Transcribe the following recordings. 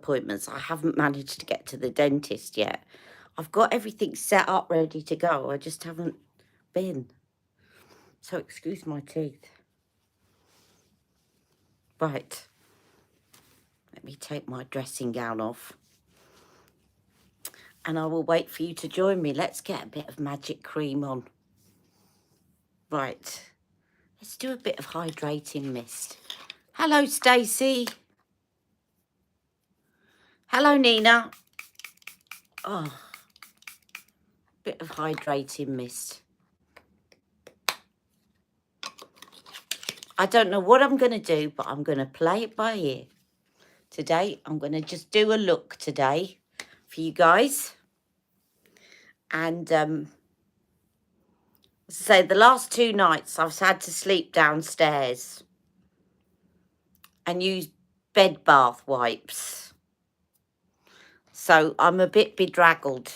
appointments. I haven't managed to get to the dentist yet. I've got everything set up ready to go. I just haven't been. So excuse my teeth. Right. Let me take my dressing gown off. And I will wait for you to join me. Let's get a bit of magic cream on. Right. Let's do a bit of hydrating mist. Hello, Stacey. Hello, Nina. Oh, bit of hydrating mist. I don't know what I'm going to do, but I'm going to play it by ear. Today, I'm going to just do a look today for you guys. And so the last 2 nights, I've had to sleep downstairs and use bed bath wipes. So I'm a bit bedraggled.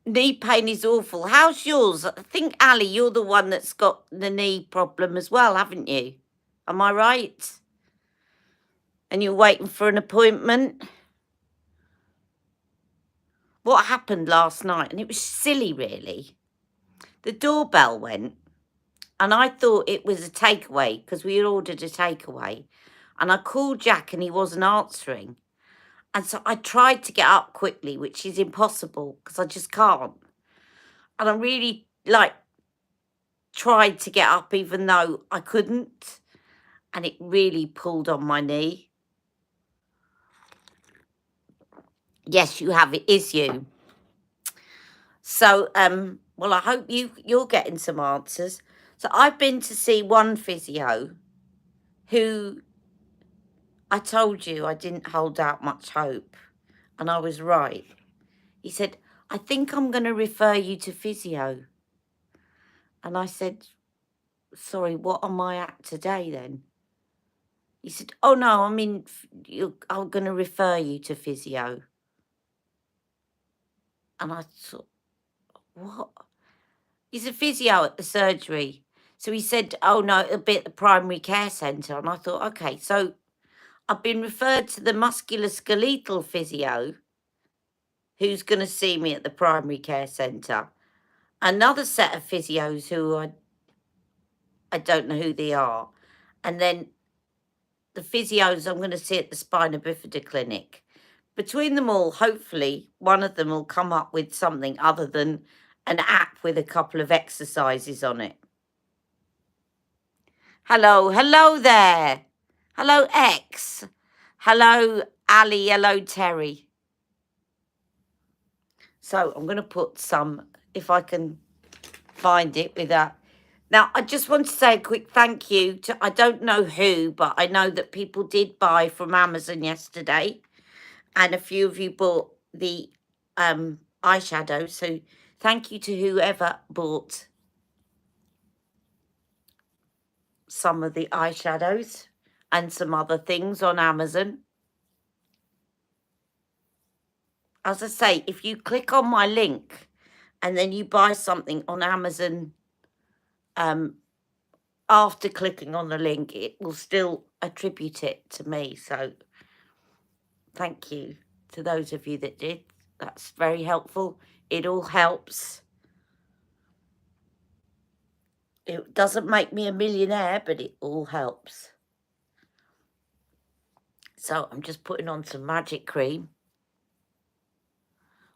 Knee pain is awful. How's yours? I think, Ali, you're the one that's got the knee problem as well, haven't you? Am I right? And you're waiting for an appointment? What happened last night? And it was silly, really. The doorbell went, and I thought it was a takeaway because we had ordered a takeaway. And I called Jack and he wasn't answering. And so I tried to get up quickly, which is impossible because I just can't. And I really, tried to get up even though I couldn't. And it really pulled on my knee. Yes, you have. It is you. So, well, I hope you're getting some answers. So I've been to see one physio who I told you I didn't hold out much hope. And I was right. He said, I think I'm going to refer you to physio. And I said, sorry, what am I at today then? He said, oh, no, I mean, I'm going to refer you to physio. And I thought, what? He's a physio at the surgery. So he said, oh, no, it'll be at the primary care centre. And I thought, okay, so I've been referred to the musculoskeletal physio who's going to see me at the primary care centre. Another set of physios who I don't know who they are. And then the physios I'm going to see at the spina bifida clinic. Between them all, hopefully, one of them will come up with something other than an app with a couple of exercises on it. Hello there. Hello, X. Hello, Ali. Hello, Terry. So I'm going to put some, if I can find it with that. Now, I just want to say a quick thank you to, I don't know who, but I know that people did buy from Amazon yesterday. And a few of you bought the eyeshadow. So thank you to whoever bought some of the eyeshadows and some other things on Amazon. As I say, if you click on my link and then you buy something on Amazon, after clicking on the link, it will still attribute it to me. So thank you to those of you that did. That's very helpful. It all helps. It doesn't make me a millionaire, but it all helps. So I'm just putting on some magic cream.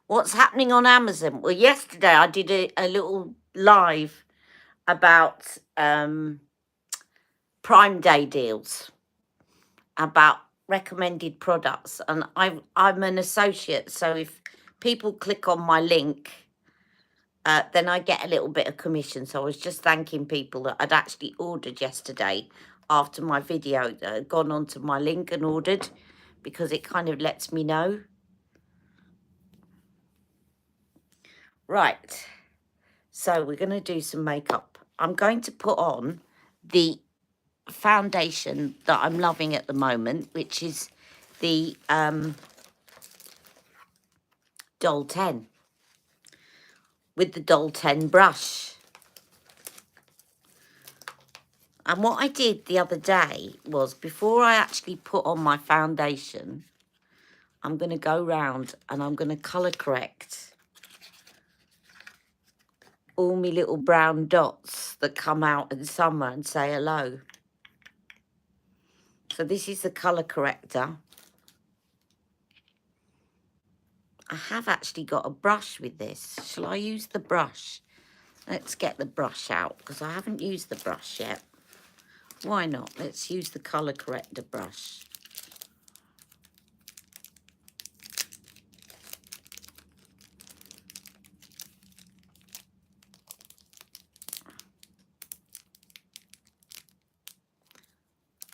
What's happening on Amazon? Well, yesterday I did a little live about Prime Day deals, about recommended products. And I'm an associate, so if people click on my link, then I get a little bit of commission. So I was just thanking people that I'd actually ordered yesterday after my video, that had gone onto my link and ordered, because it kind of lets me know. Right, so we're going to do some makeup. I'm going to put on the foundation that I'm loving at the moment, which is the Doll 10 with the Doll 10 brush. And what I did the other day was, before I actually put on my foundation, I'm going to go round and I'm going to colour correct all my little brown dots that come out in summer and say hello. So this is the colour corrector. I have actually got a brush with this. Shall I use the brush? Let's get the brush out, because I haven't used the brush yet. Why not? Let's use the colour corrector brush.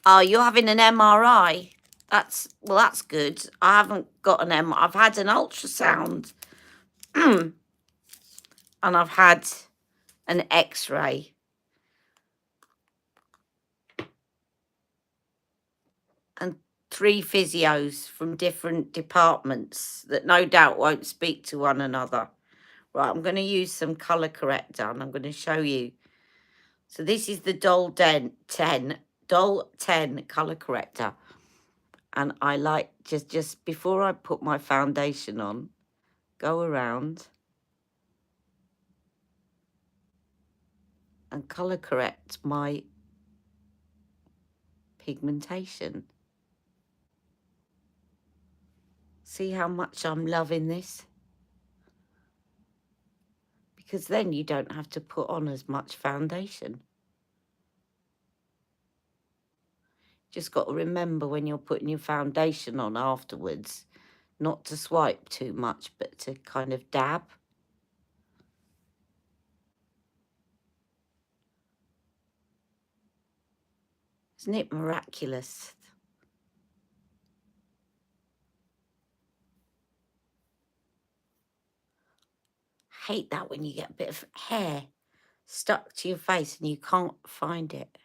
Oh, you're having an MRI? Well, that's good. I haven't got an MRI. I've had an ultrasound and I've had an X-ray. And 3 physios from different departments that no doubt won't speak to one another. Right, I'm going to use some colour corrector and I'm going to show you. So this is the Doll 10 colour corrector. And I like, just before I put my foundation on, go around and colour correct my pigmentation. See how much I'm loving this? Because then you don't have to put on as much foundation. Just got to remember when you're putting your foundation on afterwards, not to swipe too much, but to kind of dab. Isn't it miraculous? I hate that when you get a bit of hair stuck to your face and you can't find it.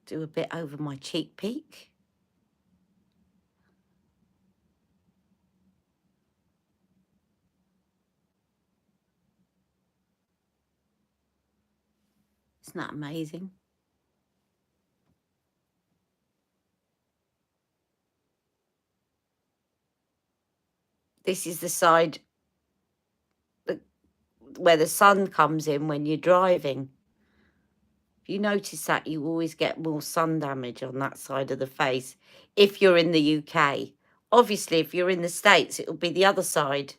Do a bit over my cheek peak. Isn't that amazing? This is the side where the sun comes in when you're driving. If you notice that, you always get more sun damage on that side of the face if you're in the UK. Obviously, if you're in the States, it'll be the other side,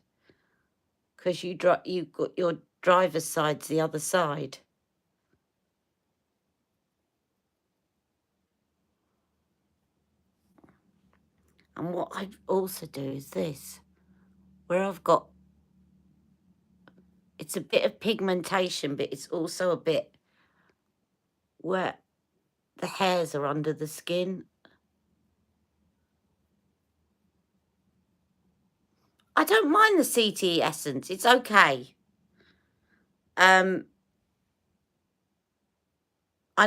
because you've got your driver's side's the other side. And what I also do is this, where I've got, it's a bit of pigmentation, but it's also a bit where the hairs are under the skin. I don't mind the CT Essence. It's okay. I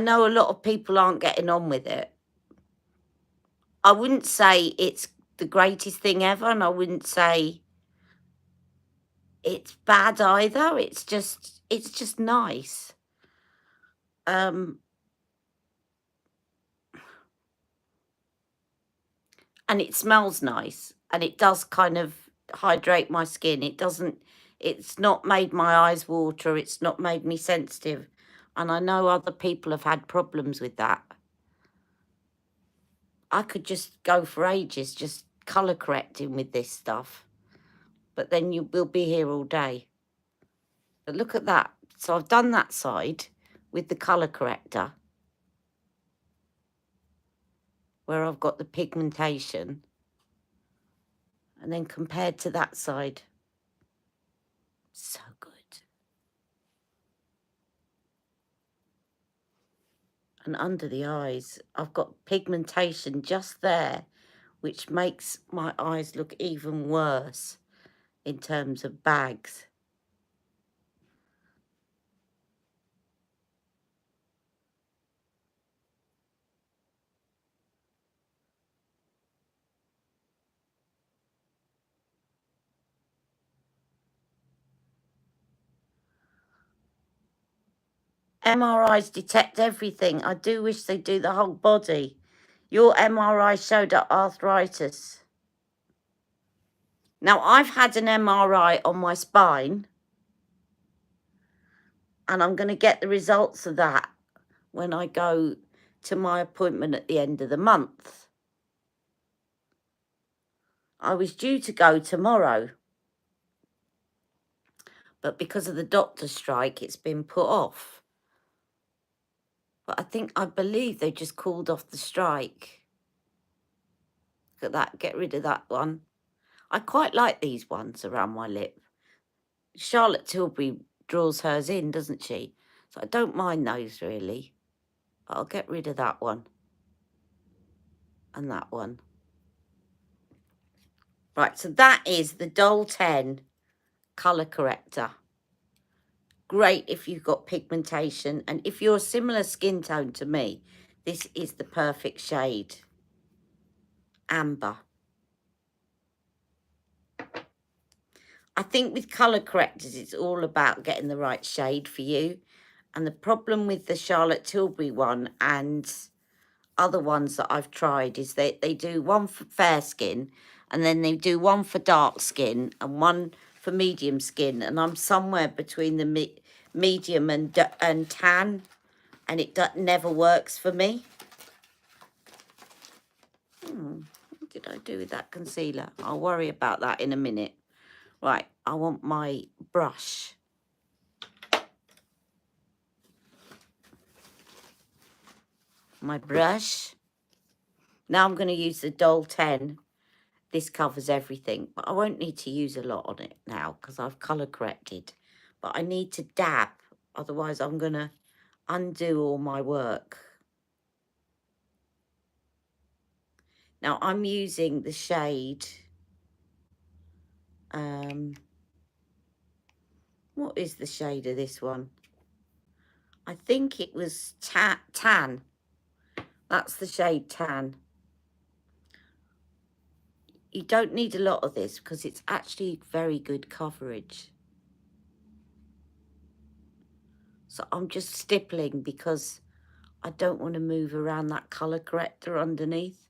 know a lot of people aren't getting on with it. I wouldn't say it's the greatest thing ever, and I wouldn't say it's bad either. It's just nice. And it smells nice, and it does kind of hydrate my skin. It's not made my eyes water. It's not made me sensitive. And I know other people have had problems with that. I could just go for ages just colour correcting with this stuff. But then you will be here all day. But look at that. So I've done that side with the colour corrector, where I've got the pigmentation. And then compared to that side, so good. And under the eyes, I've got pigmentation just there, which makes my eyes look even worse in terms of bags. MRIs detect everything. I do wish they do the whole body. Your MRI showed up arthritis. Now, I've had an MRI on my spine, and I'm going to get the results of that when I go to my appointment at the end of the month. I was due to go tomorrow, but because of the doctor strike, it's been put off. But I believe they just called off the strike. Look at that, get rid of that one. I quite like these ones around my lip. Charlotte Tilbury draws hers in, doesn't she? So I don't mind those really. But I'll get rid of that one. And that one. Right, so that is the Doll 10 colour corrector. Great if you've got pigmentation, and if you're a similar skin tone to me, this is the perfect shade. Amber. I think with colour correctors, it's all about getting the right shade for you. And the problem with the Charlotte Tilbury one and other ones that I've tried is they do one for fair skin, and then they do one for dark skin and one for medium skin, and I'm somewhere between the medium and tan, and it never works for me. What did I do with that concealer? I'll worry about that in a minute. Right, I want my brush. My brush. Now I'm going to use the Doll 10. This covers everything, but I won't need to use a lot on it now because I've colour corrected. But I need to dab, otherwise I'm going to undo all my work. Now I'm using the shade, what is the shade of this one? I think it was tan. That's the shade Tan. You don't need a lot of this because it's actually very good coverage. So I'm just stippling because I don't want to move around that colour corrector underneath.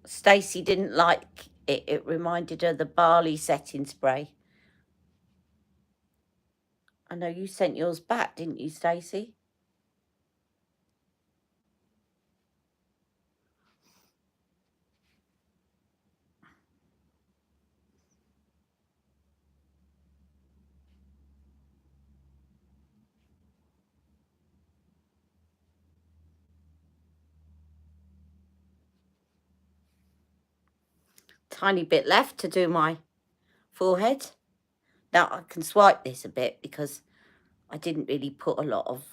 Stacey didn't like it. It reminded her of the barley setting spray. I know you sent yours back, didn't you, Stacey? Tiny bit left to do my forehead. Now I can swipe this a bit because I didn't really put a lot of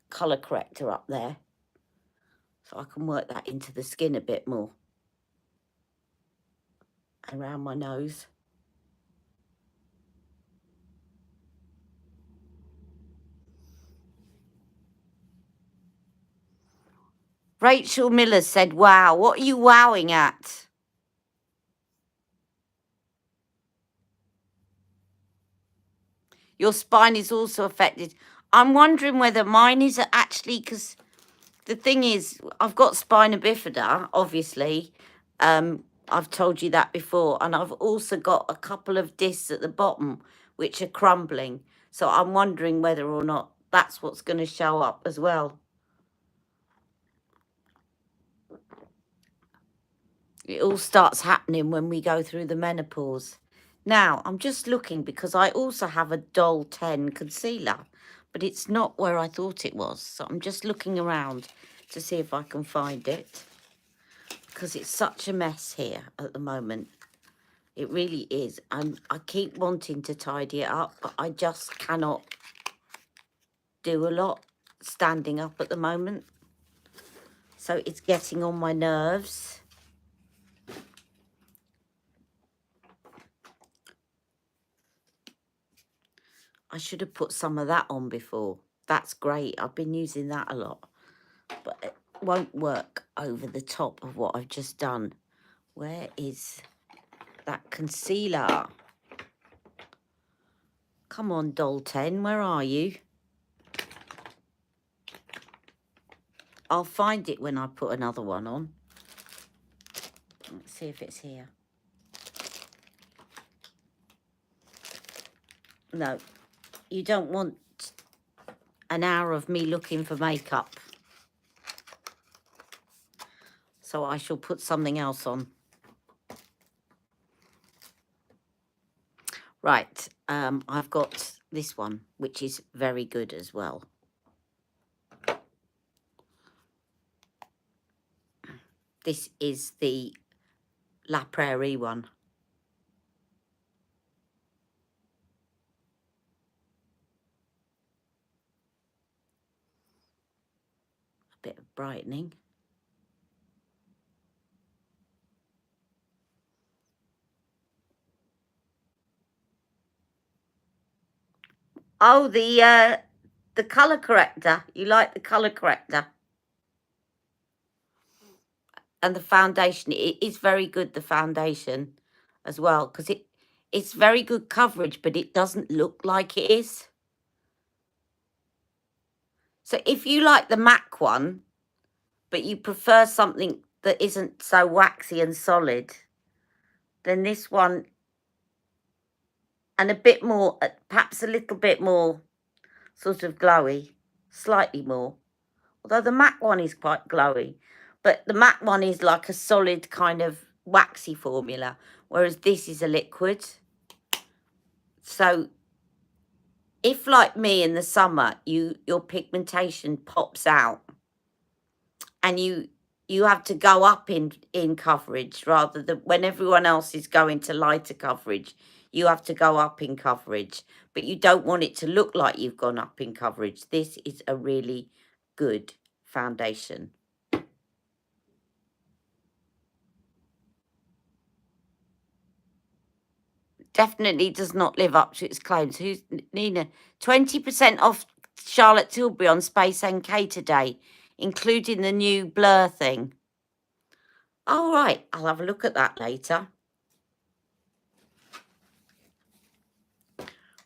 colour corrector up there. So I can work that into the skin a bit more. Around my nose. Rachel Miller said, wow, what are you wowing at? Your spine is also affected. I'm wondering whether mine is actually, because the thing is, I've got spina bifida, obviously. I've told you that before. And I've also got a couple of discs at the bottom, which are crumbling. So I'm wondering whether or not that's what's going to show up as well. It all starts happening when we go through the menopause. Now, I'm just looking because I also have a Doll 10 concealer, but it's not where I thought it was. So I'm just looking around to see if I can find it, because it's such a mess here at the moment. It really is. I keep wanting to tidy it up, but I just cannot do a lot standing up at the moment. So it's getting on my nerves. I should have put some of that on before. That's great. I've been using that a lot. But it won't work over the top of what I've just done. Where is that concealer? Come on, Doll 10, where are you? I'll find it when I put another one on. Let's see if it's here. No, you don't want an hour of me looking for makeup. So I shall put something else on. Right, I've got this one, which is very good as well. This is the La Prairie one. A bit of brightening. Oh, the colour corrector. You like the colour corrector? And the foundation, it is very good, the foundation as well, because it's very good coverage, but it doesn't look like it is. So if you like the MAC one, but you prefer something that isn't so waxy and solid, then this one, and a bit more, perhaps a little bit more sort of glowy, slightly more. Although the MAC one is quite glowy, but the MAC one is like a solid kind of waxy formula, whereas this is a liquid. So if, like me, in the summer, your pigmentation pops out and you have to go up in coverage rather than when everyone else is going to lighter coverage, you have to go up in coverage, but you don't want it to look like you've gone up in coverage. This is a really good foundation. Definitely does not live up to its claims. Who's Nina? 20% off Charlotte Tilbury on Space NK today, including the new blur thing. All right, I'll have a look at that later.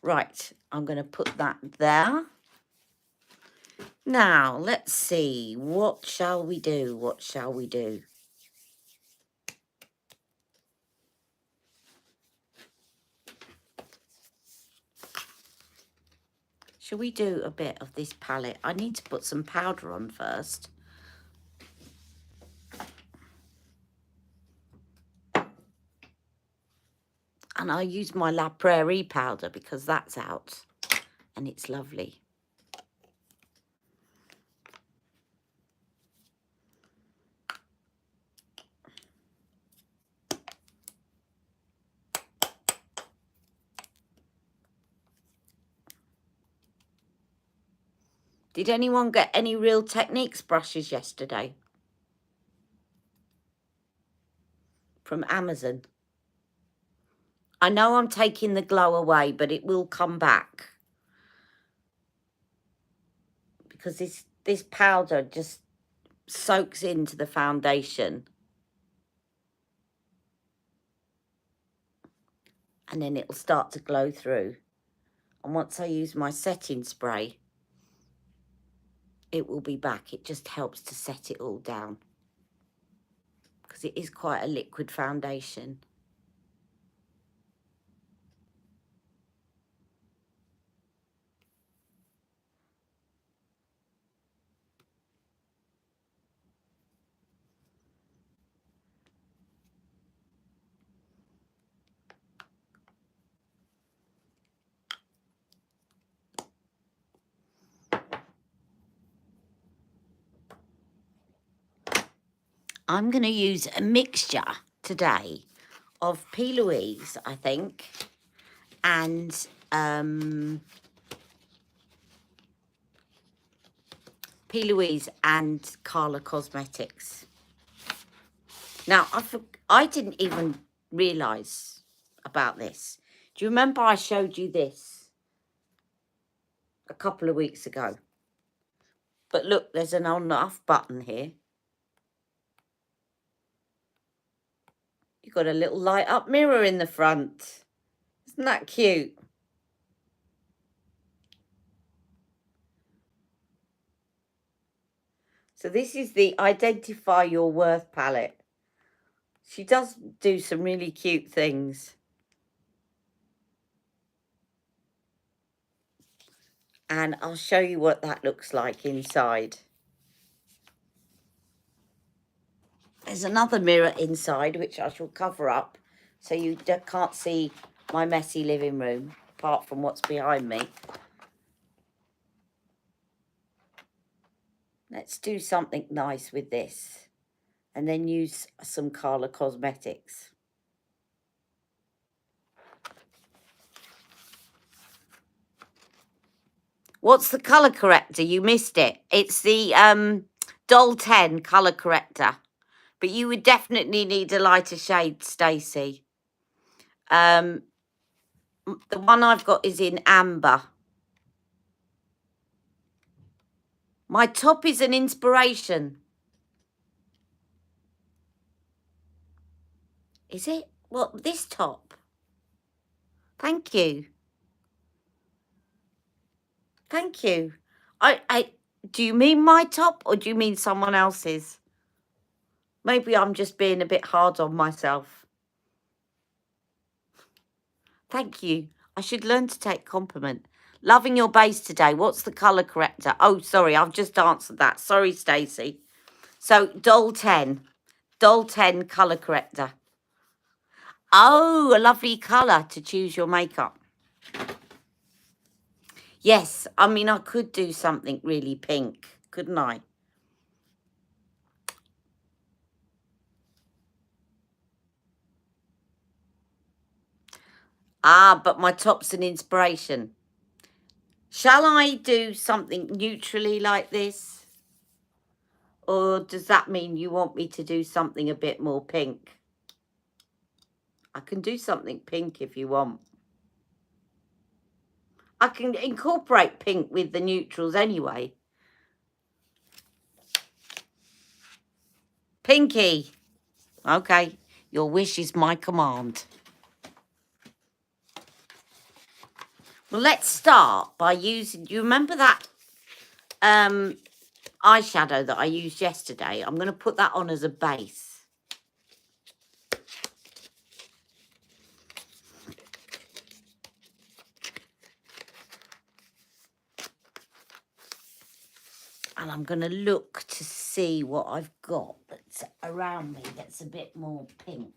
Right, I'm going to put that there. Now, let's see. What shall we do? What shall we do? Shall we do a bit of this palette? I need to put some powder on first. And I use my La Prairie powder because that's out and it's lovely. Did anyone get any Real Techniques brushes yesterday? From Amazon. I know I'm taking the glow away, but it will come back. Because this powder just soaks into the foundation. And then it'll start to glow through. And once I use my setting spray, it will be back. It just helps to set it all down. Because it is quite a liquid foundation. I'm going to use a mixture today of P. Louise, I think, and P. Louise and Carla Cosmetics. Now, I didn't even realise about this. Do you remember I showed you this? a couple of weeks ago. But look, there's an on off button here. You've got a little light up mirror in the front. Isn't that cute? So this is the Identify Your Worth palette. She does do some really cute things. And I'll show you what that looks like inside. There's another mirror inside, which I shall cover up so you can't see my messy living room, apart from what's behind me. Let's do something nice with this and then use some Carla Cosmetics. What's the colour corrector? You missed it. It's the Doll 10 colour corrector. But you would definitely need a lighter shade, Stacey. The one I've got is in amber. My top is an inspiration. Is it? What, this top? Thank you. Thank you. Do you mean my top or do you mean someone else's? Maybe I'm just being a bit hard on myself. Thank you. I should learn to take compliment. Loving your base today. What's the colour corrector? Oh, sorry, I've just answered that. Sorry, Stacey. So, Doll 10. Doll 10 colour corrector. Oh, a lovely colour to choose your makeup. Yes, I mean, I could do something really pink, couldn't I? Ah, but my top's an inspiration. Shall I do something neutrally like this? Or does that mean you want me to do something a bit more pink? I can do something pink if you want. I can incorporate pink with the neutrals anyway. Pinky. Okay, your wish is my command. Well, let's start by using, do you remember that eyeshadow that I used yesterday? I'm going to put that on as a base. And I'm going to look to see what I've got that's around me that's a bit more pink.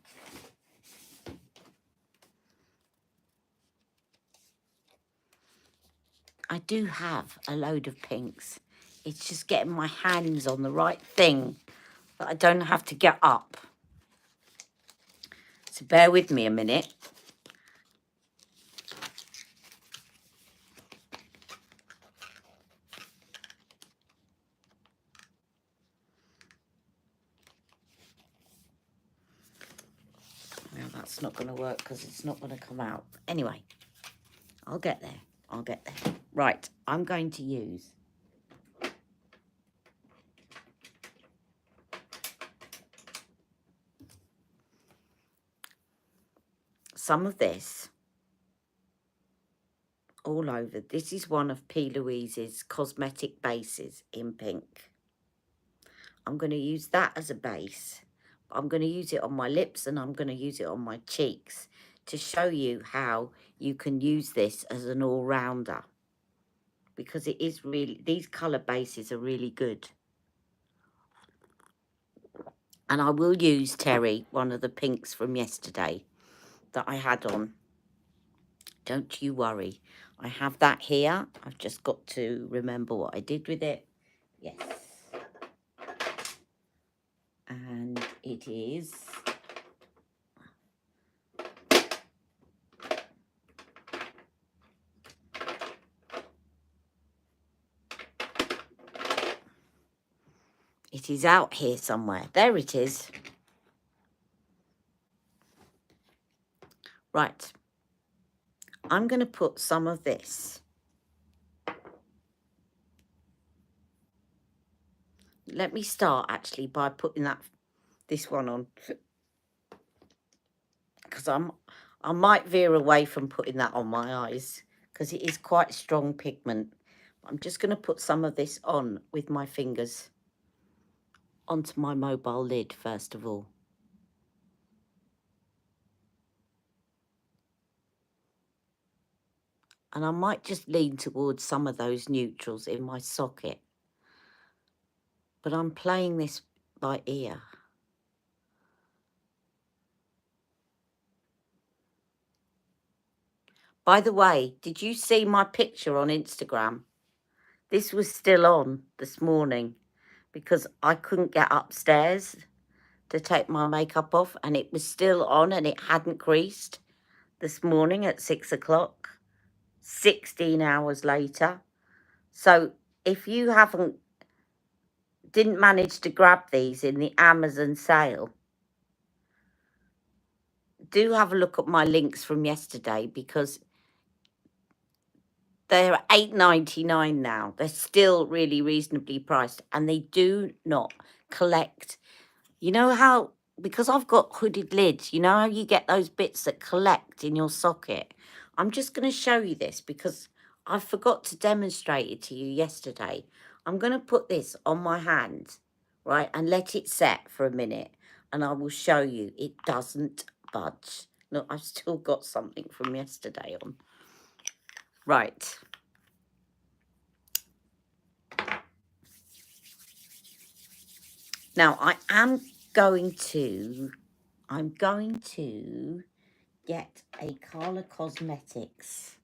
I do have a load of pinks. It's just getting my hands on the right thing that I don't have to get up. So bear with me a minute. Well, that's not going to work because it's not going to come out. Anyway, I'll get there. I'll get there. Right, I'm going to use some of this all over. This is one of P. Louise's cosmetic bases in pink. I'm going to use that as a base. I'm going to use it on my lips and I'm going to use it on my cheeks to show you how you can use this as an all-rounder. Because it is really, these colour bases are really good. And I will use, Terry, one of the pinks from yesterday that I had on. Don't you worry. I have that here. I've just got to remember what I did with it. Yes. And it is... It is out here somewhere. There it is. Right. I'm going to put some of this let me start actually by putting this one on, because I might veer away from putting that on my eyes because it is quite strong pigment. I'm just going to put some of this on with my fingers onto my mobile lid first of all. And I might just lean towards some of those neutrals in my socket. But I'm playing this by ear. By the way, did you see my picture on Instagram? This was still on this morning because I couldn't get upstairs to take my makeup off, and it was still on and it hadn't creased this morning at 6 o'clock, 16 hours later. So if you didn't manage to grab these in the Amazon sale, do have a look at my links from yesterday because they're $8.99 now. They're still really reasonably priced, and they do not collect. You know how, because I've got hooded lids, you know how you get those bits that collect in your socket? I'm just going to show you this because I forgot to demonstrate it to you yesterday. I'm going to put this on my hand, right, and let it set for a minute, and I will show you it doesn't budge. Look, I've still got something from yesterday on. Right. Now, I'm going to get a Carla Cosmetics.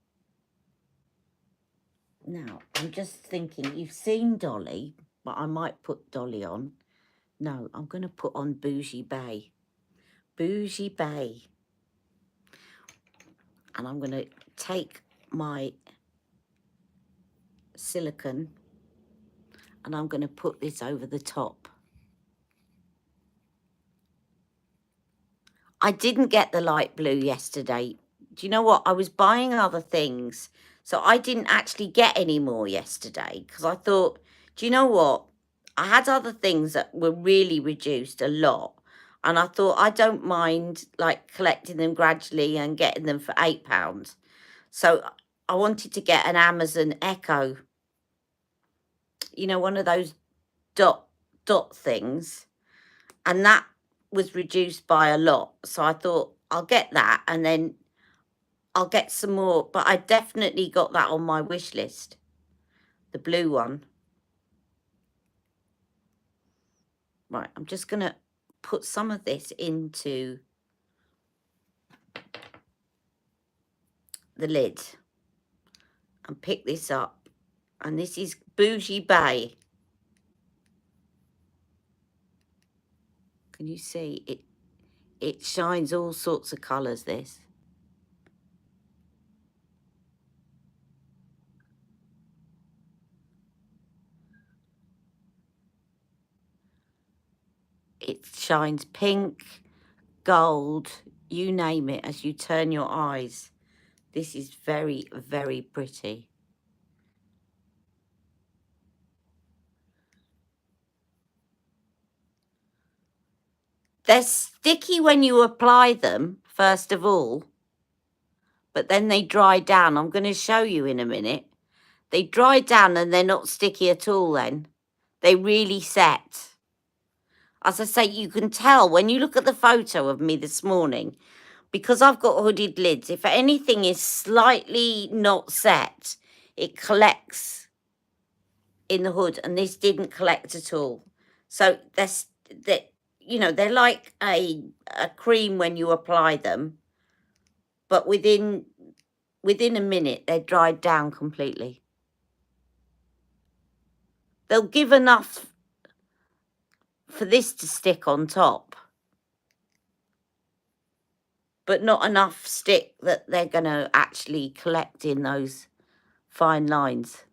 Now, I'm just thinking, you've seen Dolly, but I might put Dolly on. No, I'm going to put on Bougie Bay. Bougie Bay. And I'm going to take my silicone and I'm going to put this over the top. I didn't get the light blue yesterday. Do you know what? I was buying other things, so I didn't actually get any more yesterday because I thought, do you know what? I had other things that were really reduced a lot, and I thought I don't mind like collecting them gradually and getting them for £8. So I wanted to get an Amazon Echo, you know, one of those dot things, and that was reduced by a lot. So I thought I'll get that and then I'll get some more. But I definitely got that on my wish list, the blue one. Right, I'm just going to put some of this into the lid and pick this up. And this is Bougie Bay. Can you see it? It shines all sorts of colours, this. It shines pink, gold, you name it, as you turn your eyes. This is very, very pretty. They're sticky when you apply them, first of all, but then they dry down. I'm going to show you in a minute. They dry down and they're not sticky at all then. They really set. As I say, you can tell when you look at the photo of me this morning, because I've got hooded lids, if anything is slightly not set, it collects in the hood, and this didn't collect at all. So they're like a cream when you apply them, but within a minute they're dried down completely. They'll give enough for this to stick on top, but not enough stick that they're going to actually collect in those fine lines.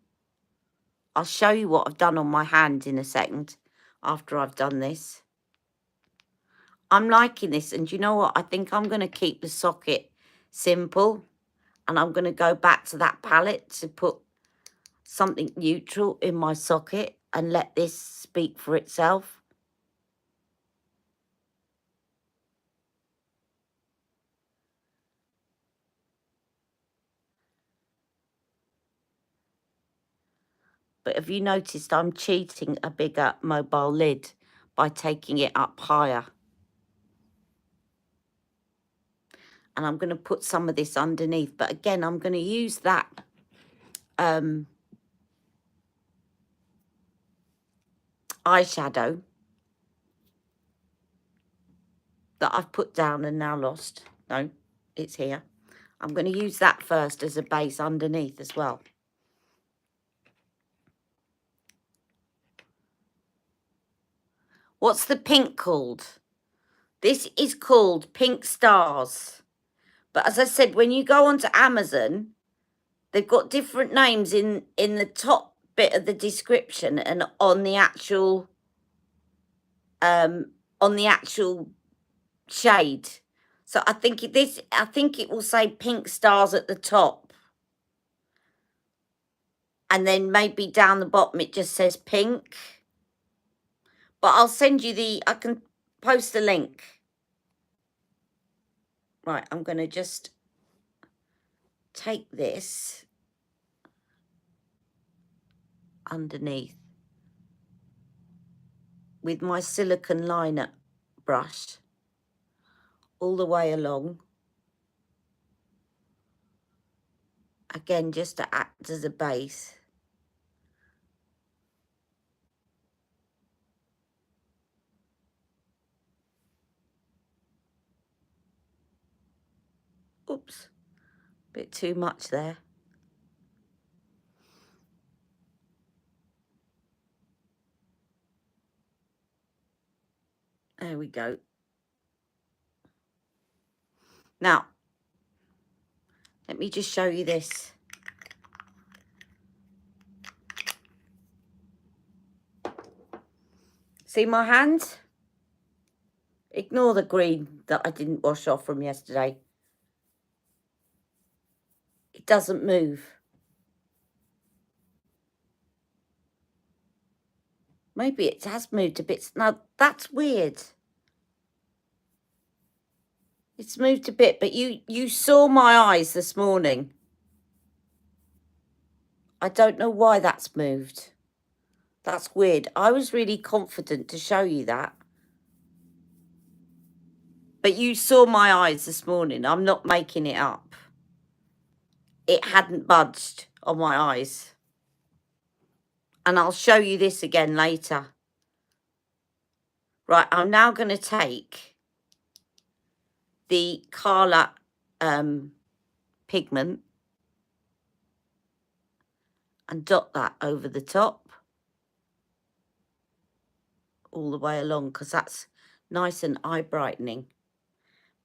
I'll show you what I've done on my hand in a second after I've done this. I'm liking this, and you know what? I think I'm going to keep the socket simple, and I'm going to go back to that palette to put something neutral in my socket and let this speak for itself. But have you noticed I'm cheating a bigger mobile lid by taking it up higher? And I'm going to put some of this underneath. But again, I'm going to use that eyeshadow that I've put down and now lost. No, it's here. I'm going to use that first as a base underneath as well. What's the pink called? This is called Pink Stars. But as I said, when you go onto Amazon, they've got different names in the top bit of the description and on the actual shade. So I think it will say Pink Stars at the top. And then maybe down the bottom it just says pink. But I'll send you I can post a link. Right, I'm going to just take this underneath with my silicone liner brush all the way along. Again, just to act as a base. Oops, bit too much there. There we go. Now, let me just show you this. See my hand? Ignore the green that I didn't wash off from yesterday. It doesn't move. Maybe it has moved a bit. Now, that's weird. It's moved a bit, but you saw my eyes this morning. I don't know why that's moved. That's weird. I was really confident to show you that. But you saw my eyes this morning. I'm not making it up. It hadn't budged on my eyes. And I'll show you this again later. Right, I'm now going to take the Carla pigment and dot that over the top all the way along, because that's nice and eye brightening.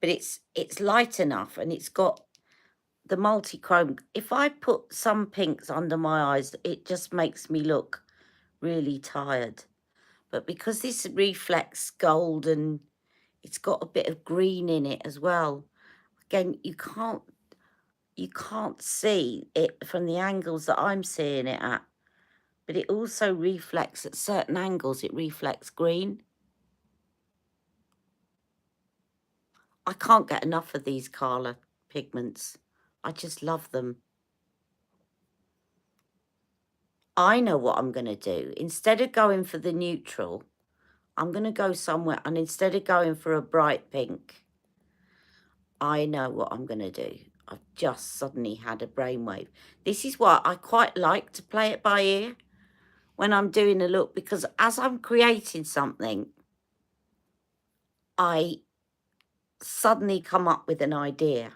But it's light enough, and it's got the multi-chrome. If I put some pinks under my eyes, it just makes me look really tired. But because this reflects gold and it's got a bit of green in it as well, again, you can't see it from the angles that I'm seeing it at. But it also reflects at certain angles, it reflects green. I can't get enough of these Carla pigments. I just love them. I know what I'm going to do. Instead of going for the neutral, I'm going to go somewhere, and instead of going for a bright pink, I know what I'm going to do. I've just suddenly had a brainwave. This is why I quite like to play it by ear when I'm doing a look, because as I'm creating something, I suddenly come up with an idea.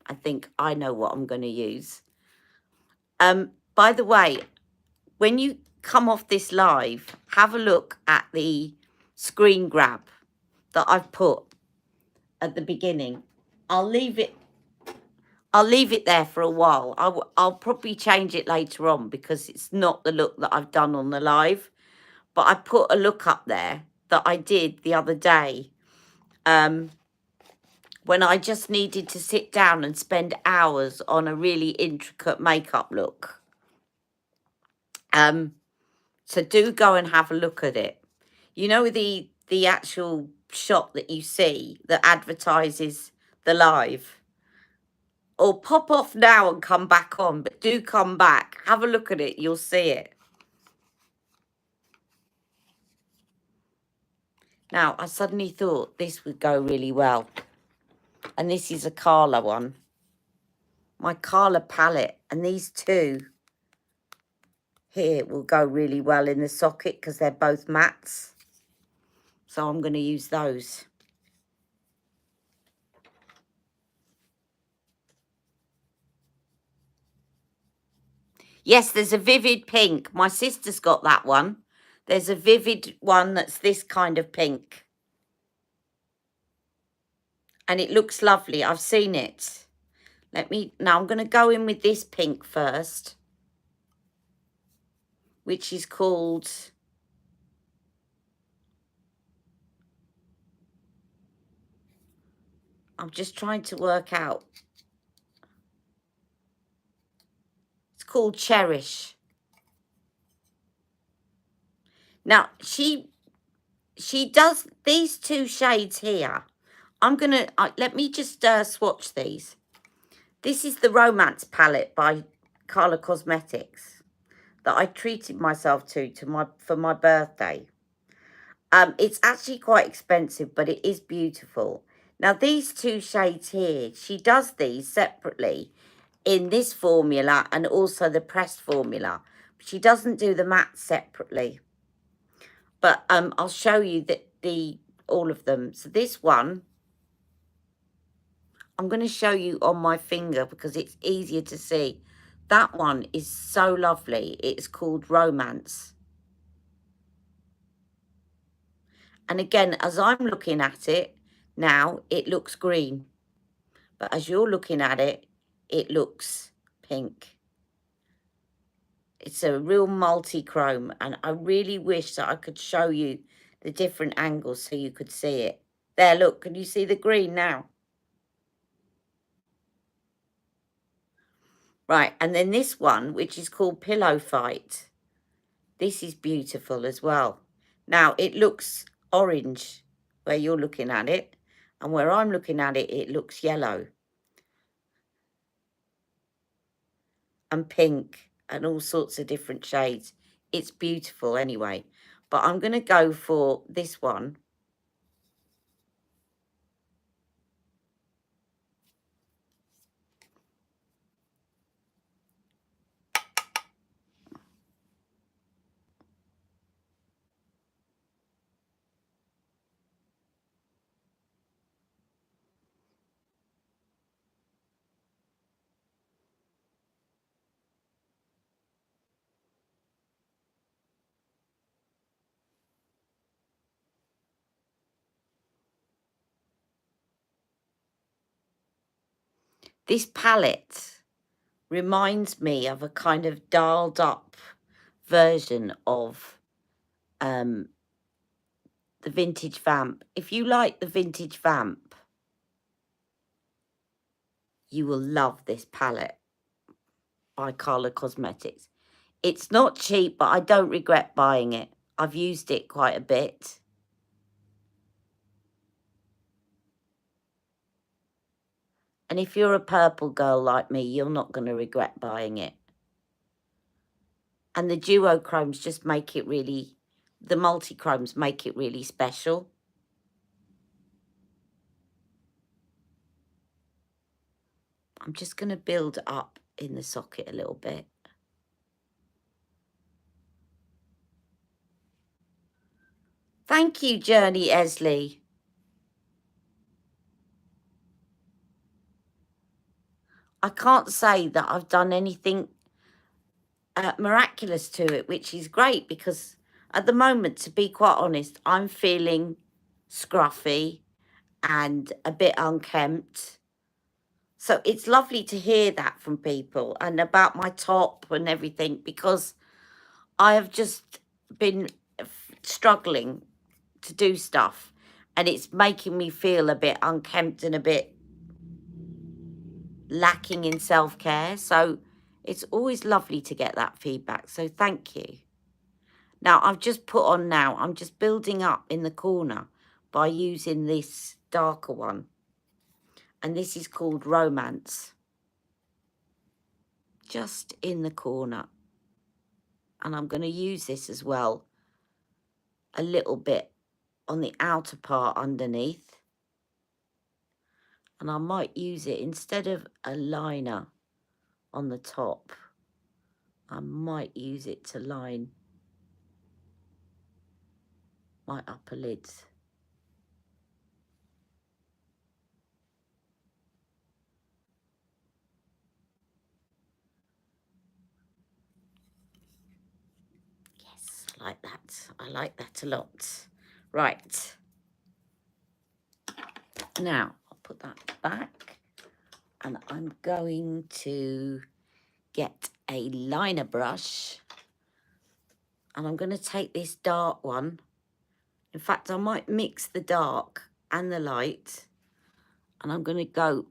I think I know what I'm going to use. By the way, when you come off this live, have a look at the screen grab that I've put at the beginning. I'll leave it there for a while. I'll probably change it later on because it's not the look that I've done on the live. But I put a look up there that I did the other day when I just needed to sit down and spend hours on a really intricate makeup look. So do go and have a look at it. You know, the actual shot that you see that advertises the live? Or pop off now and come back on, but do come back. Have a look at it. You'll see it. Now, I suddenly thought this would go really well. And this is a Carla one. My Carla palette. And these two here will go really well in the socket because they're both mattes. So I'm going to use those. Yes, there's a vivid pink. My sister's got that one. There's a vivid one that's this kind of pink. And it looks lovely. I've seen it. Now I'm going to go in with this pink first, which is called, I'm just trying to work out. It's called Cherish. Now, she does these two shades here. I'm going to, let me just swatch these. This is the Romance palette by Carla Cosmetics that I treated myself to for my birthday. It's actually quite expensive, but it is beautiful. Now, these two shades here, she does these separately in this formula and also the pressed formula. She doesn't do the matte separately. But I'll show you all of them. So this one, I'm going to show you on my finger because it's easier to see. That one is so lovely. It's called Romance. And again, as I'm looking at it now, it looks green. But as you're looking at it, it looks pink. It's a real multi-chrome. And I really wish that I could show you the different angles so you could see it. There, look, can you see the green now? Right, and then this one, which is called Pillow Fight. This is beautiful as well. Now, it looks orange where you're looking at it. And where I'm looking at it, it looks yellow. And pink and all sorts of different shades. It's beautiful anyway. But I'm going to go for this one. This palette reminds me of a kind of dialed up version of the Vintage Vamp. If you like the Vintage Vamp, you will love this palette by Carla Cosmetics. It's not cheap, but I don't regret buying it. I've used it quite a bit. And if you're a purple girl like me, you're not going to regret buying it. And the duochromes just make it really, the multi-chromes make it really special. I'm just going to build up in the socket a little bit. Thank you, Journey Esley. I can't say that I've done anything miraculous to it, which is great because at the moment, to be quite honest, I'm feeling scruffy and a bit unkempt. So it's lovely to hear that from people and about my top and everything because I have just been struggling to do stuff and it's making me feel a bit unkempt and a bit lacking in self-care. So it's always lovely to get that feedback. So thank you. Now, I've just put on now, I'm just building up in the corner by using this darker one. And this is called Romance. Just in the corner. And I'm going to use this as well a little bit on the outer part underneath. And I might use it instead of a liner on the top. I might use it to line my upper lids. Yes, I like that. I like that a lot. Right. Now, I'll put that back. And I'm going to get a liner brush. And I'm going to take this dark one. In fact, I might mix the dark and the light. And I'm going to go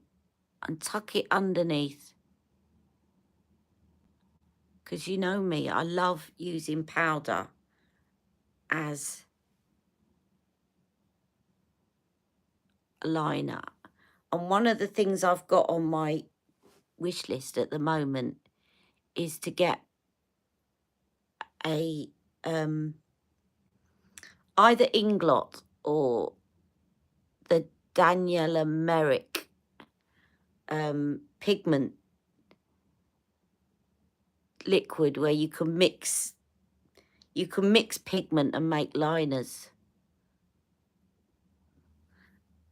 and tuck it underneath. Because you know me, I love using powder as a liner. And one of the things I've got on my wish list at the moment is to get a either Inglot or the Daniela Merrick pigment liquid, where you can mix pigment and make liners,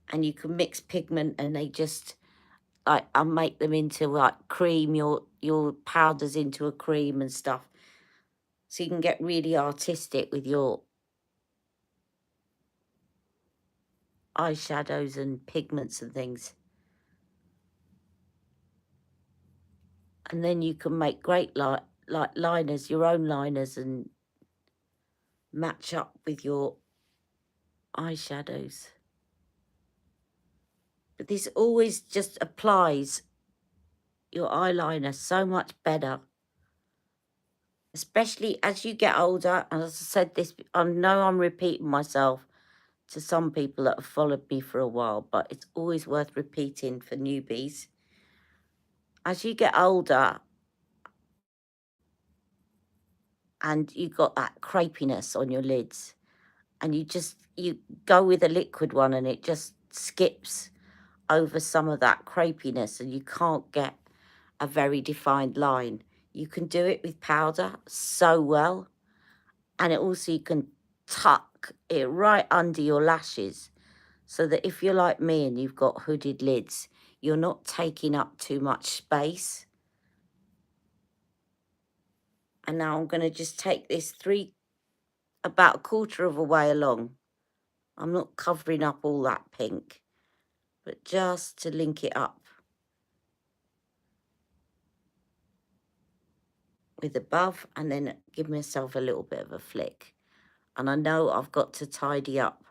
and you can mix pigment and they just like I'll make them into like cream, your powders into a cream and stuff, so you can get really artistic with your eyeshadows and pigments and things. And then you can make great like liners, your own liners, and match up with your eyeshadows. But this always just applies your eyeliner so much better, especially as you get older. And as I said this, I know I'm repeating myself to some people that have followed me for a while, but it's always worth repeating for newbies. As you get older and you got that crepiness on your lids, and you go with a liquid one and it just skips over some of that crepiness and you can't get a very defined line. You can do it with powder so well. And it also, you can tuck it right under your lashes, so that if you're like me and you've got hooded lids, you're not taking up too much space. And now I'm going to just take this about a quarter of a way along. I'm not covering up all that pink, but just to link it up with above, and then give myself a little bit of a flick. And I know I've got to tidy up.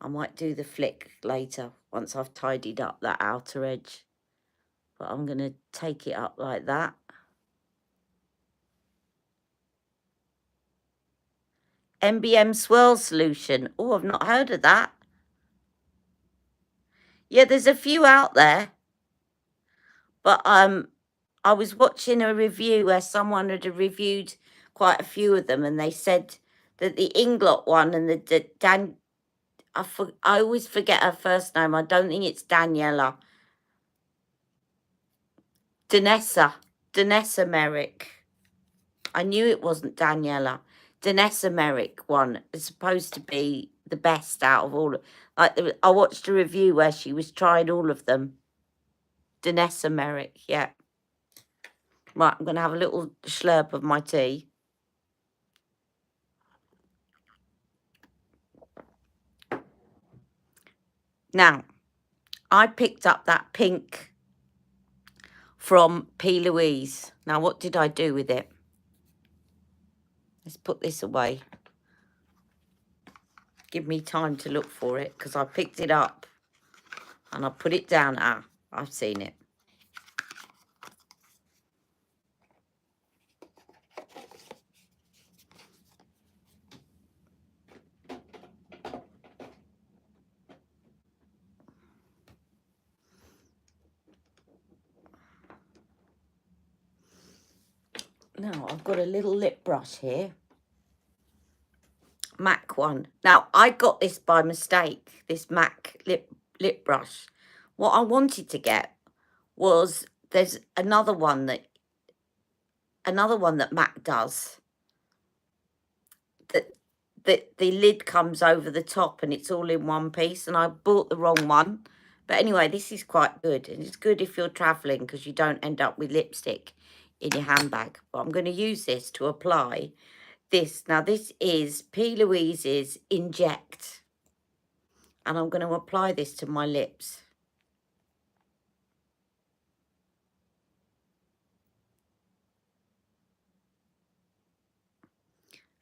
I might do the flick later once I've tidied up that outer edge. But I'm going to take it up like that. MBM Swirl Solution. Oh, I've not heard of that. Yeah, there's a few out there. But I was watching a review where someone had reviewed quite a few of them, and they said that the Inglot one and the I always forget her first name. I don't think it's Daniela. Danessa Merrick. I knew it wasn't Daniela. Danessa Merrick one is supposed to be the best out of all. I watched a review where she was trying all of them. Danessa Merrick, yeah. Right, I'm going to have a little slurp of my tea. Now, I picked up that pink from P. Louise. Now, what did I do with it? Let's put this away. Give me time to look for it, because I picked it up and I put it down. Ah, I've seen it. Now, I've got a little lip brush here. MAC one. Now, I got this by mistake, this MAC lip brush. What I wanted to get was, there's another one that MAC does, that the lid comes over the top and it's all in one piece, and I bought the wrong one. But anyway, this is quite good, and it's good if you're traveling because you don't end up with lipstick in your handbag. But I'm going to use this to apply this. Now, this is P. Louise's Inject, and I'm going to apply this to my lips.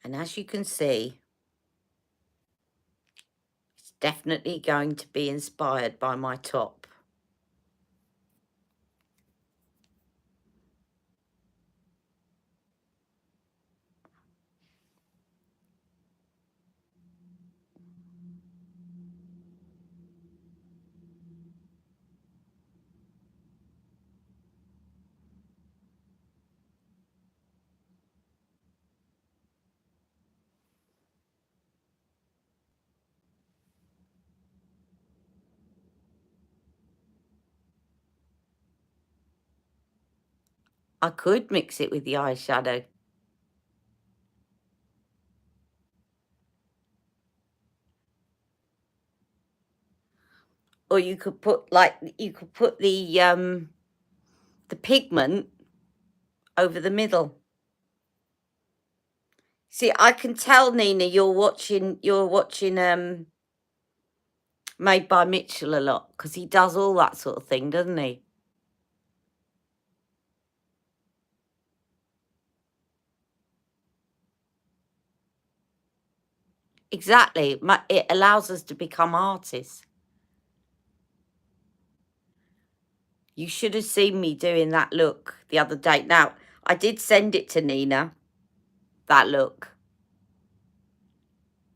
And as you can see, it's definitely going to be inspired by my top. I could mix it with the eyeshadow. Or you could put, like, you could put the pigment over the middle. See, I can tell, Nina, you're watching Made by Mitchell a lot, because he does all that sort of thing, doesn't he? Exactly. It allows us to become artists. You should have seen me doing that look the other day. Now, I did send it to Nina, that look.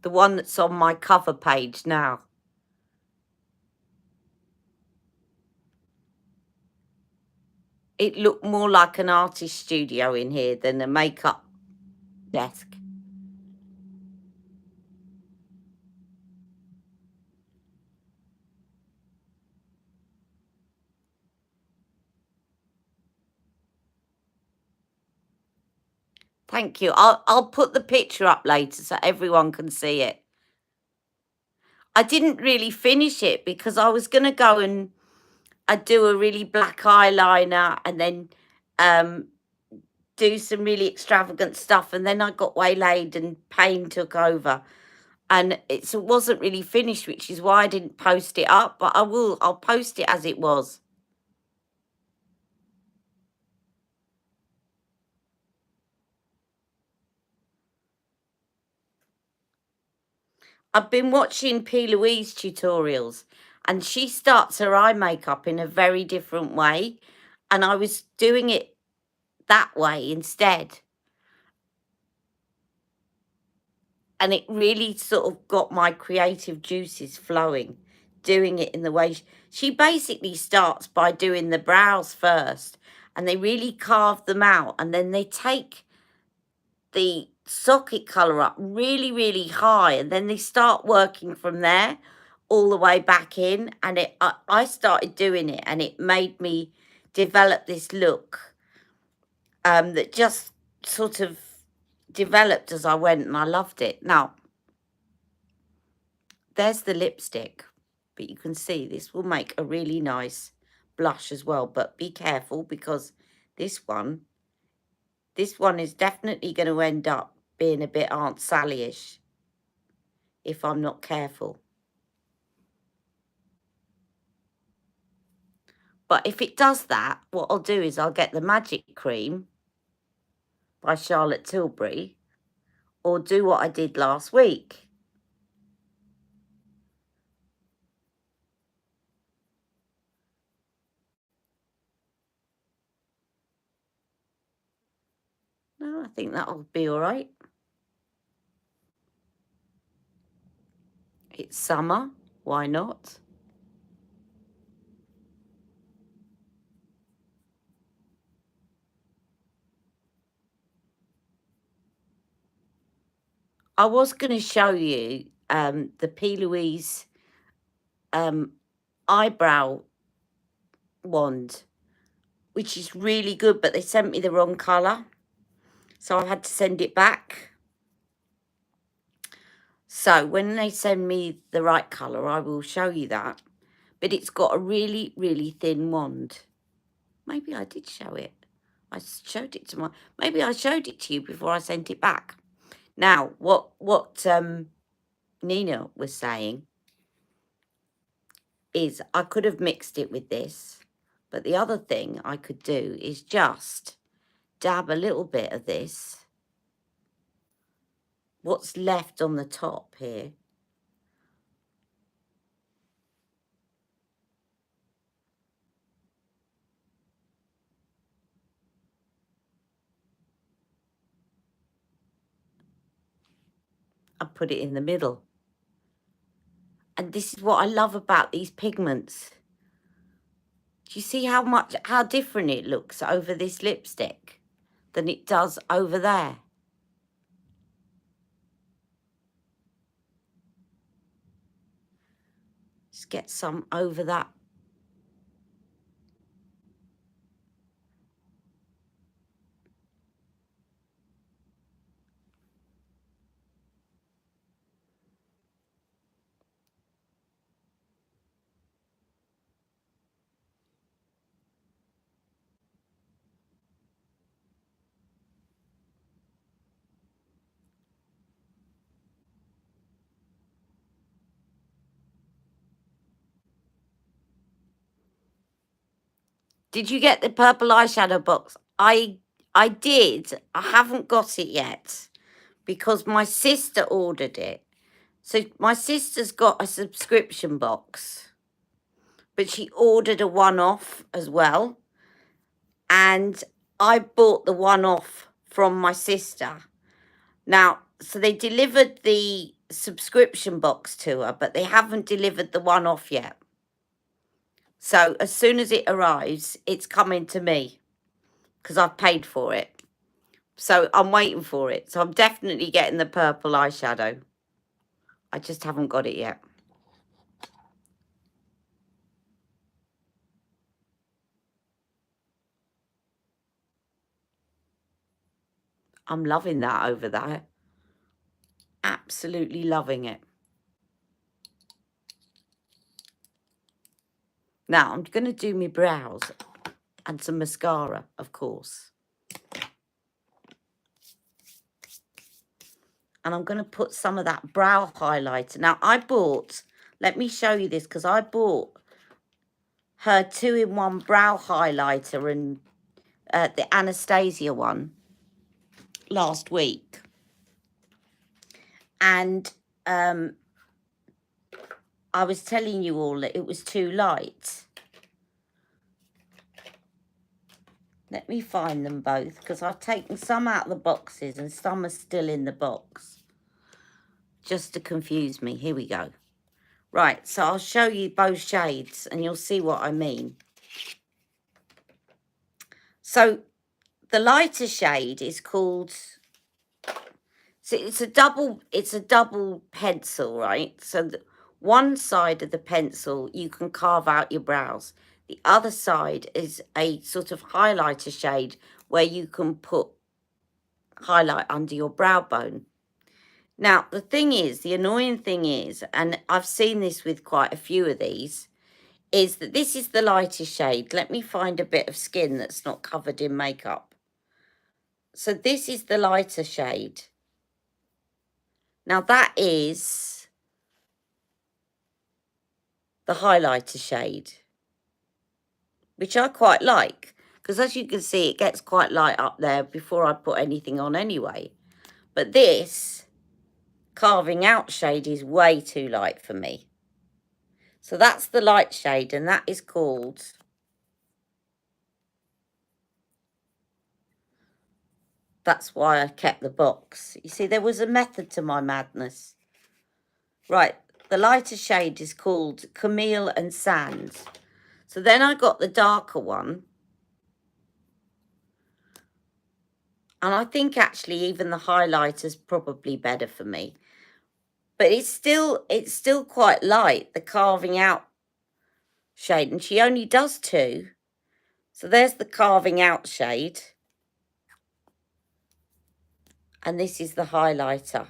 The one that's on my cover page now. It looked more like an artist studio in here than a makeup desk. Thank you. I'll put the picture up later so everyone can see it. I didn't really finish it because I was going to go and I'd do a really black eyeliner and then do some really extravagant stuff, and then I got waylaid and pain took over, and it wasn't really finished, which is why I didn't post it up, but I'll post it as it was. I've been watching P. Louise tutorials, and she starts her eye makeup in a very different way, and I was doing it that way instead. And it really sort of got my creative juices flowing, doing it in the way she basically starts by doing the brows first, and they really carve them out, and then they take the socket color up really, really high, and then they start working from there all the way back in. And I started doing it, and it made me develop this look that just sort of developed as I went, and I loved it. Now, there's the lipstick, but you can see this will make a really nice blush as well. But be careful, because this one is definitely going to end up being a bit Aunt Sally-ish if I'm not careful. But if it does that, what I'll do is I'll get the Magic Cream by Charlotte Tilbury, or do what I did last week. No, I think that'll be all right. It's summer, why not? I was going to show you the P. Louise eyebrow wand, which is really good, but they sent me the wrong colour, so I had to send it back. So when they send me the right colour, I will show you that. But it's got a really, really thin wand. Maybe I did show it. I showed it to maybe I showed it to you before I sent it back. Now, what Nina was saying is I could have mixed it with this, but the other thing I could do is just dab a little bit of this, what's left on the top here, and put it in the middle. And this is what I love about these pigments. Do you see how different it looks over this lipstick than it does over there? Just get some over that. Did you get the purple eyeshadow box? I did. I haven't got it yet because my sister ordered it. So my sister's got a subscription box, but she ordered a one-off as well. And I bought the one-off from my sister. Now, so they delivered the subscription box to her, but they haven't delivered the one-off yet. So as soon as it arrives, it's coming to me because I've paid for it. So I'm waiting for it. So I'm definitely getting the purple eyeshadow. I just haven't got it yet. I'm loving that over there. Absolutely loving it. Now I'm going to do my brows and some mascara, of course. And I'm going to put some of that brow highlighter. Now I bought, let me show you this, because I bought her 2-in-1 brow highlighter and the Anastasia one last week. And I was telling you all that it was too light. Let me find them both, because I've taken some out of the boxes and some are still in the box. Just to confuse me. Here we go. Right, so I'll show you both shades and you'll see what I mean. So the lighter shade is called, so it's a double pencil, right? So one side of the pencil you can carve out your brows. The other side is a sort of highlighter shade where you can put highlight under your brow bone. Now, the thing is, the annoying thing is, and I've seen this with quite a few of these, is that this is the lighter shade. Let me find a bit of skin that's not covered in makeup. So this is the lighter shade. Now that is the highlighter shade, which I quite like, because as you can see, it gets quite light up there before I put anything on anyway. But this carving out shade is way too light for me. So that's the light shade, and that is called, that's why I kept the box. You see, there was a method to my madness. Right, the lighter shade is called Camille and Sand. So then I got the darker one. And I think actually even the highlighter's probably better for me. But it's still quite light, the carving out shade, and she only does 2. So there's the carving out shade. And this is the highlighter.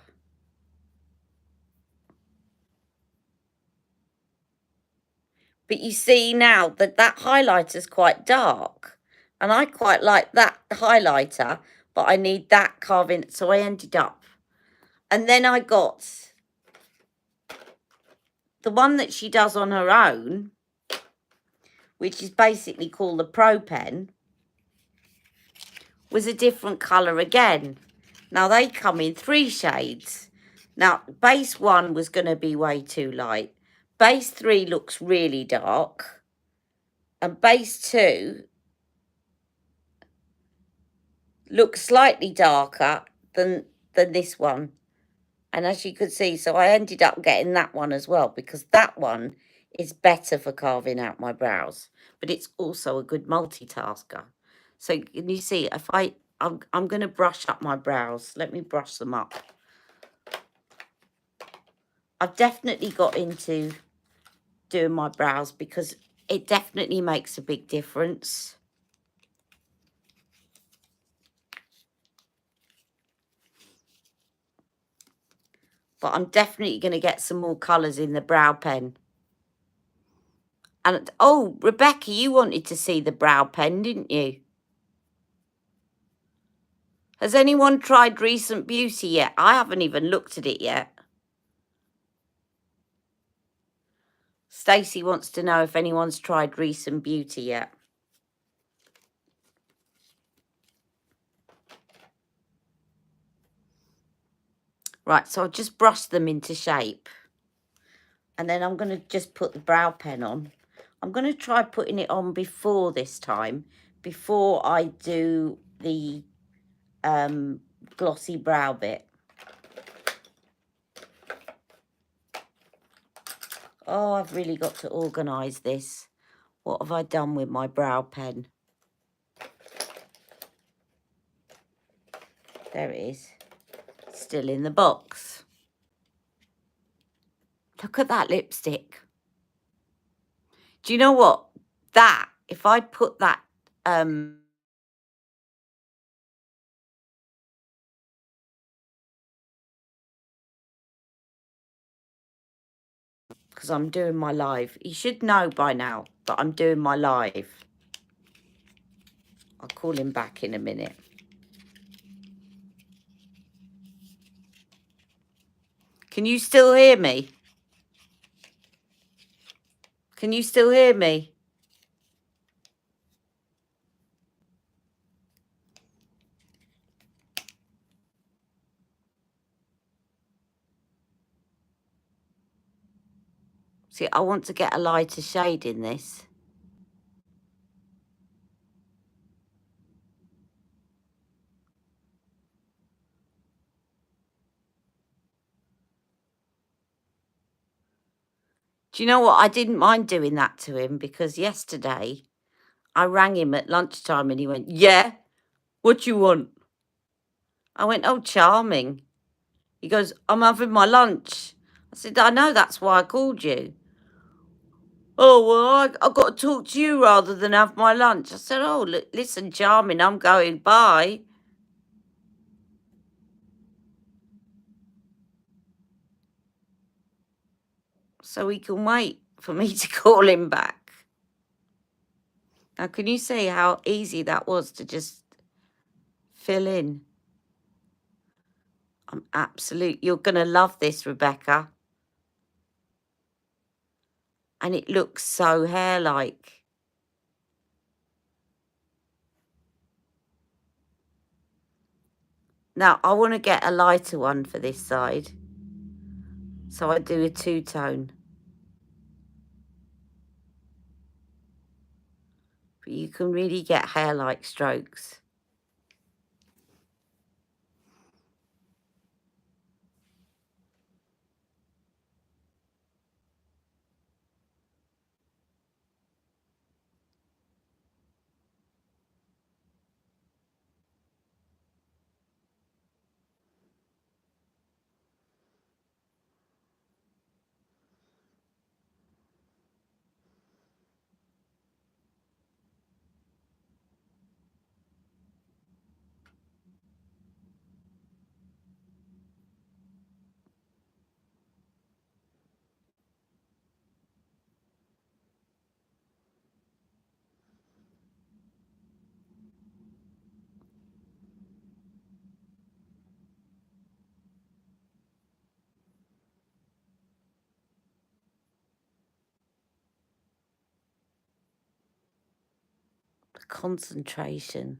But you see now that that highlighter's quite dark. And I quite like that highlighter, but I need that carving. So I ended up. And then I got the one that she does on her own, which is basically called the Pro Pen, was a different colour again. Now they come in 3 shades. Now base 1 was going to be way too light. Base 3 looks really dark. And base 2 looks slightly darker than this one. And as you could see, so I ended up getting that one as well, because that one is better for carving out my brows. But it's also a good multitasker. So can you see, if I'm going to brush up my brows. Let me brush them up. I've definitely got into doing my brows because it definitely makes a big difference. But I'm definitely going to get some more colours in the brow pen. And, oh, Rebecca, you wanted to see the brow pen, didn't you? Has anyone tried Recent Beauty yet? I haven't even looked at it yet. Stacey wants to know if anyone's tried Recent Beauty yet. Right, so I'll just brush them into shape. And then I'm going to just put the brow pen on. I'm going to try putting it on before this time, before I do the glossy brow bit. Oh, I've really got to organise this. What have I done with my brow pen? There it is. Still in the box. Look at that lipstick. Do you know what? That, if I put that, because I'm doing my live. You should know by now that I'm doing my live. I'll call him back in a minute. Can you still hear me? Can you still hear me? See, I want to get a lighter shade in this. Do you know what? I didn't mind doing that to him because yesterday I rang him at lunchtime and he went, "Yeah, what you want?" I went, "Oh, charming." He goes, "I'm having my lunch." I said, "I know, that's why I called you." "Oh, well, I've got to talk to you rather than have my lunch." I said, "Oh, listen, charming, I'm going. Bye." So he can wait for me to call him back. Now, can you see how easy that was to just fill in? You're going to love this, Rebecca. And it looks so hair-like. Now, I want to get a lighter one for this side. So I do a 2-tone. But you can really get hair-like strokes. concentration.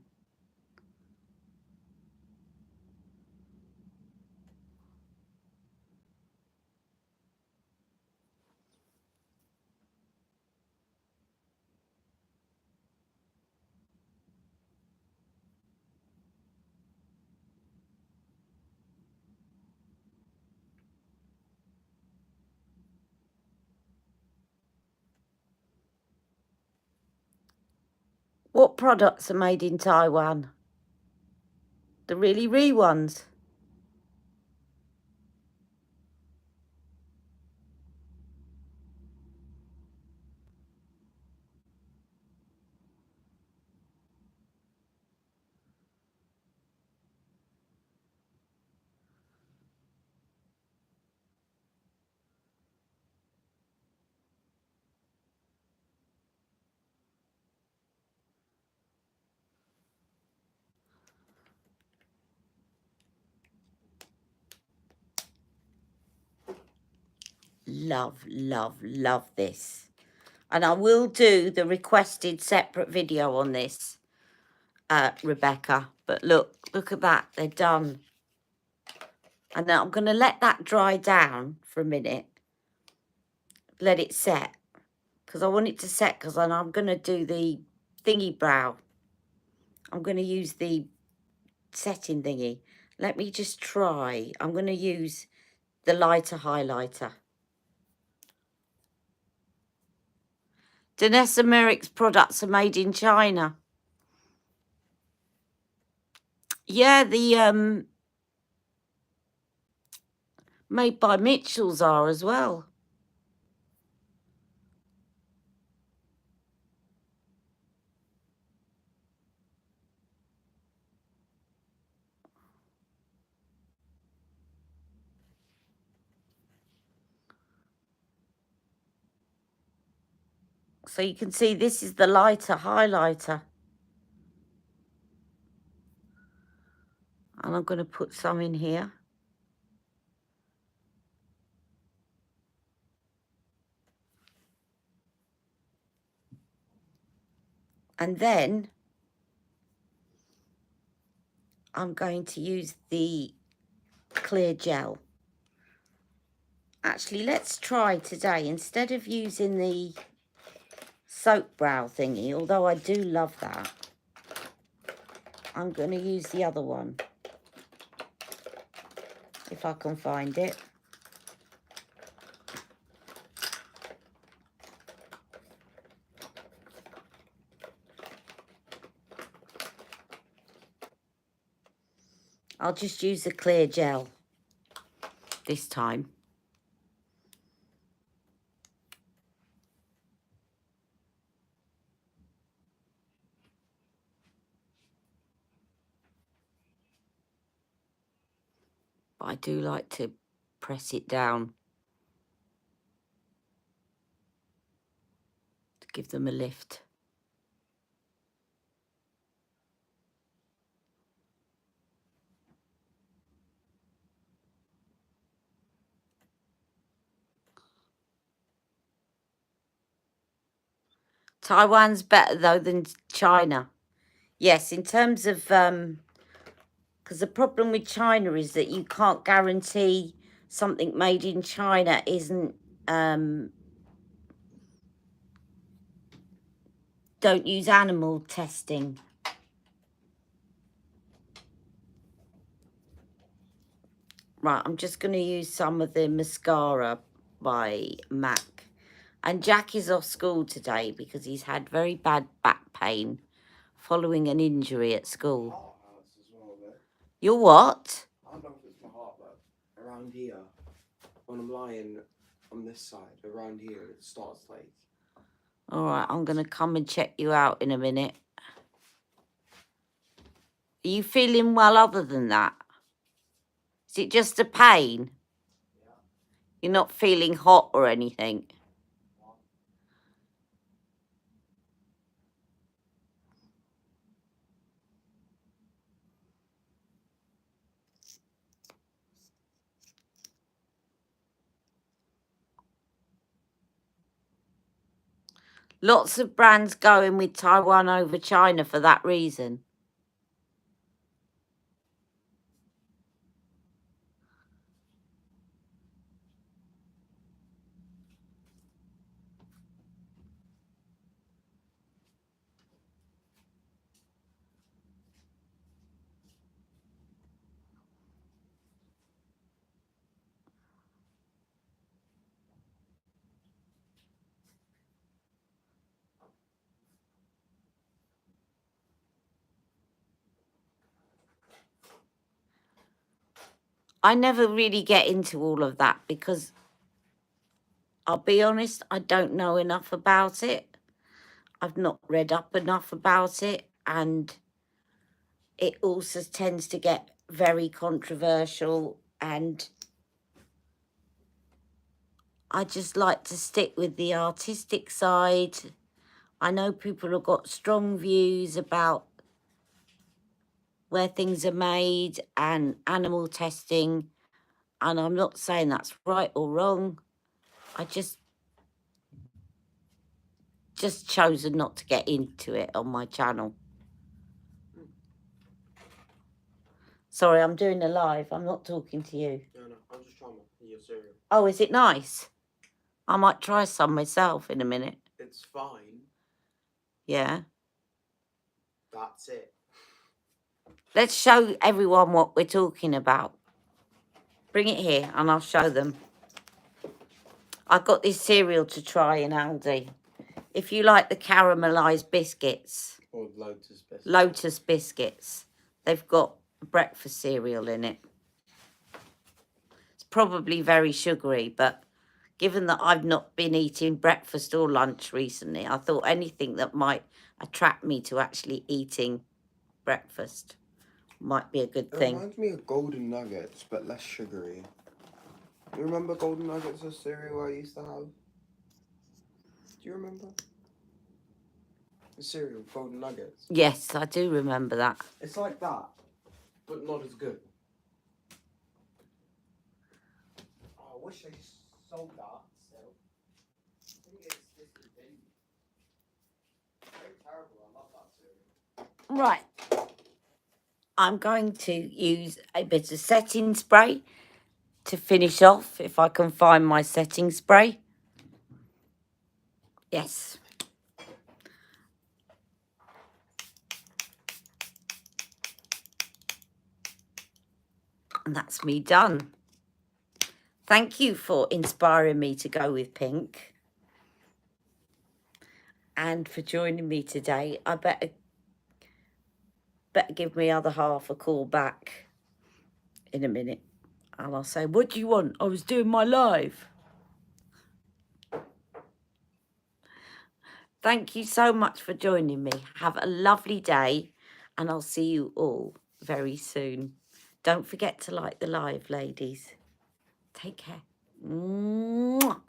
What products are made in Taiwan? The really ones? Love this. And I will do the requested separate video on this, Rebecca. But look at that. They're done. And now I'm going to let that dry down for a minute. Let it set. Because I want it to set, because I'm going to do the thingy brow. I'm going to use the setting thingy. Let me just try. I'm going to use the lighter highlighter. Danessa Merrick's products are made in China. Yeah, the made by Mitchell's are as well. So you can see this is the lighter highlighter. And I'm going to put some in here. And then I'm going to use the clear gel. Actually, let's try today, instead of using the soap brow thingy, although I do love that, I'm going to use the other one, if I can find it. I'll just use the clear gel this time. But I do like to press it down to give them a lift. Taiwan's better, though, than China. Yes, in terms of... because the problem with China is that you can't guarantee something made in China isn't... don't use animal testing. Right, I'm just going to use some of the mascara by MAC. And Jack is off school today because he's had very bad back pain following an injury at school. Heart hurts as well, though. You're what? I don't know if it's my heart, but around here, when I'm lying on this side, around here, it starts like... All right, I'm going to come and check you out in a minute. Are you feeling well other than that? Is it just a pain? Yeah. You're not feeling hot or anything? Lots of brands going with Taiwan over China for that reason. I never really get into all of that because I'll be honest, I don't know enough about it. I've not read up enough about it, and it also tends to get very controversial, and I just like to stick with the artistic side. I know people have got strong views about where things are made and animal testing, and I'm not saying that's right or wrong. I just chosen not to get into it on my channel. Sorry, I'm doing a live. I'm not talking to you. No, I'm just trying your cereal. Oh, is it nice? I might try some myself in a minute. It's fine. Yeah. That's it. Let's show everyone what we're talking about. Bring it here and I'll show them. I got this cereal to try in Aldi. If you like the caramelised biscuits, Or Lotus biscuits. Lotus biscuits, they've got breakfast cereal in it. It's probably very sugary, but given that I've not been eating breakfast or lunch recently, I thought anything that might attract me to actually eating breakfast might be a good It thing. reminds me of Golden Nuggets, but less sugary. You remember Golden Nuggets, a cereal I used to have? Do you remember? The cereal, Golden Nuggets. Yes, I do remember that. It's like that, but not as good. Oh, I wish they sold that still. I think it's discontinued. Very terrible, I love that cereal. Right. I'm going to use a bit of setting spray to finish off, if I can find my setting spray. Yes. And that's me done. Thank you for inspiring me to go with pink. And for joining me today. I better give my other half a call back in a minute. And I'll say, what do you want? I was doing my live. Thank you so much for joining me. Have a lovely day. And I'll see you all very soon. Don't forget to like the live, ladies. Take care. Mwah.